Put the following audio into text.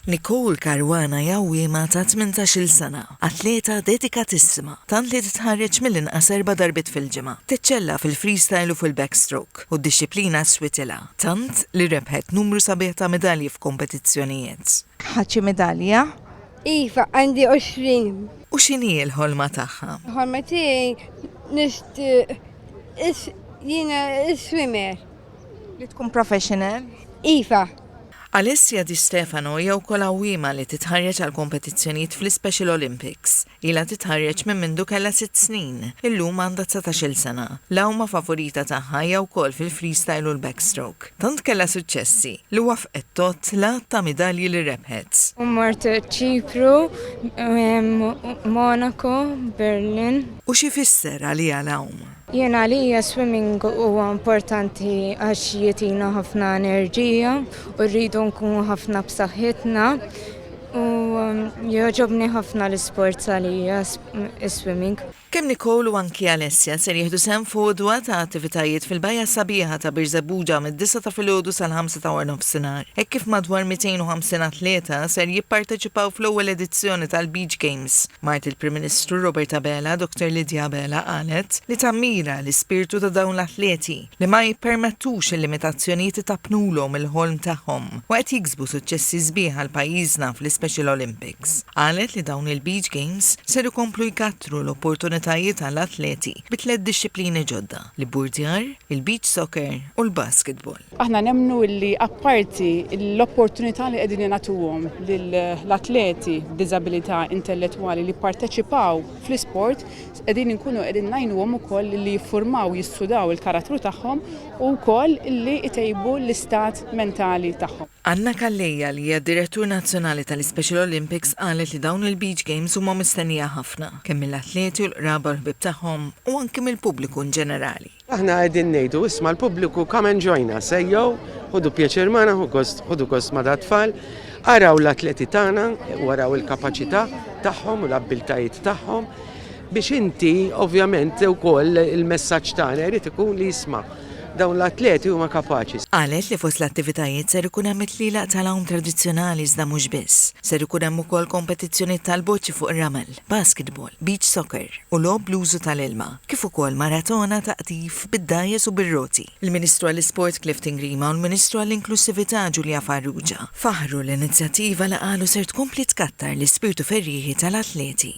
Nicole Caruana jawwiema ta' 18-il sena, atleta dedikatissima, tant li titħarreġ mill-inqas 4 darbit fil-ġimgħa. Tiċċella fil-freestyle u fil-backstroke u d-disciplina switila, tant li rebħet numru sabiħ ta' medalji f'kompetizzjonijiet. ħaċi medalja? Iva, għandi 20. U x'inhi l-ħolma tagħha? Ħolma tiegħi jiena swimmer. Li tkun professional? Iva. Alessia Di Stefano hija wkoll għawwiema li titħarreġ għal kompetizzjonijiet fl-Special Olympics. Ilha titħarreġ minn mindu kellha 6 snin. Illum għandha 19-il sena. L-awma favorita tagħha hija wkoll fil-freestyle u l-backstroke. Tant kellha suċċessi li wafqet tot lat ta' medalji li rebħet. Mort Ċipru, Monaco, Berlin. U xi fisser għalija l-awm? Jena għalija swimming huwa importanti għax jitina ħafna enerġija u rridu nkunu ħafna b'saħħitna u joġobni ħafna l-isport għalija swimming. Kemm Nicole u anki Alessia ser jieħdu sehem f'għodwa ta' attivitajiet fil-bajja sabiħa ta' Birżebbuġa mid-9 ta' filgħodu sal-5 ta' nofsinhar. Hekk kif madwar 250 atleta ser jipparteċipaw fl-ewwel edizzjoni tal-Beach Games. Mart il-Prim Ministru Robert Abela, Dr. Lydia Abela qalet li tammira l-ispirtu ta' dawn l-atleti li ma jippermettux il-limitazzjonijiet tapnulhom il-ħolm tagħhom u qed jiksbu suċċessi sbieħ għal pajjiżna fl-Special Olympics. Qalet li dawn il-Beach Games ser ikomplu jkattru l-opportunitajiet għall-atleti bit-3 disċiplini ġodda li burdjar, il-beach soccer u l-basketball. Aħna nemnu li apparti l-opportunità li qegħdin nagħtuhom lill-atleti b'diżabilità intellettwali li parteċipaw fl-isport, qegħdin inkunu qegħdin ngħinuhom ukoll li jiffurmaw jissudaw il-karattru tagħhom u wkoll li jtejbu l-istat mentali tagħhom. Anna Kalleja li hija direttur nazzjonali tal-Special Olympics qalet li dawn il-Beach Games huma mistennija ħafna kemm mill-atleti u l-qraba l-ħbib tagħhom u anke mill-pubbliku ġenerali. Aħna qegħdin ngħidu isma' l-pubbliku come and join us, ejjew, ħudu pjaċir magħna, ħudu gost ma' dat-tfal, araw l-atleti tagħna, waraw il-kapaċità tagħhom u l-abbiltajiet tagħhom biex inti ovvjament ukoll il-messaġġ tagħna jrid ikun li jisma' dawn l-atleti huma kapaċi. Qalet li fost l-attivitajiet ser ikun hemm it-tlielaq tal-hawn tradizzjonali iżda mhux biss. Ser ikun hemm ukoll kompetizzjonijiet tal-boċċi fuq ir-ramel, basketball, beach soccer u lob blużu tal-ilma, kif ukoll maratona ta' qtif bid-dajjes u bir-roti. Il-Ministru għall-Isport Clifton Grima u l-Ministru għall-Inklusività Ġulja Farrugia faħru l-inizjattiva li qalu ser tkompli tkattar l-ispirtu ferrieħi tal-atleti.